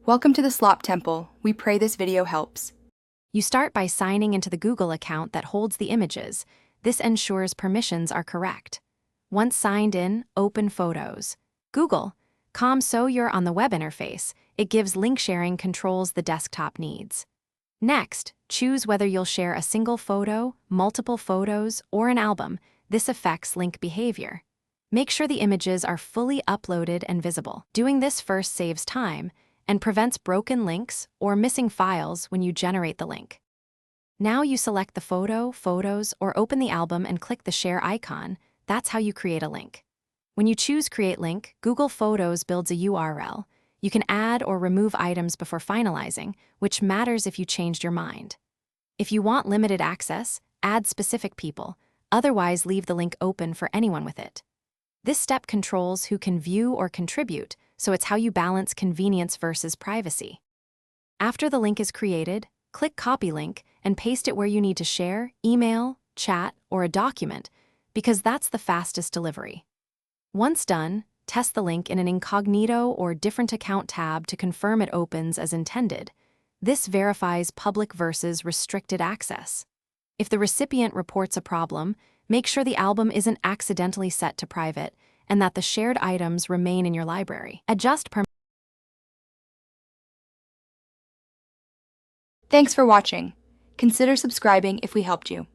Welcome to the Slop Temple. We pray this video helps. You start by signing into the Google account that holds the images. This ensures permissions are correct. Once signed in, open Photos. Google.com. So you're on the web interface. It gives link sharing controls the desktop needs. Next, choose whether you'll share a single photo, multiple photos, or an album. This affects link behavior. Make sure the images are fully uploaded and visible. Doing this first saves time and prevents broken links or missing files when you generate the link. Now you select the photo, photos, or open the album and click the share icon. That's how you create a link. When you choose Create Link, Google Photos builds a URL. You can add or remove items before finalizing, which matters if you changed your mind. If you want limited access, add specific people. Otherwise, leave the link open for anyone with it. This step controls who can view or contribute, so it's how you balance convenience versus privacy. After the link is created, click Copy Link and paste it where you need to share, email, chat, or a document, because that's the fastest delivery. Once done, test the link in an incognito or different account tab to confirm it opens as intended. This verifies public versus restricted access. If the recipient reports a problem, make sure the album isn't accidentally set to private and that the shared items remain in your library. Adjust permissions. Thanks for watching. Consider subscribing if we helped you.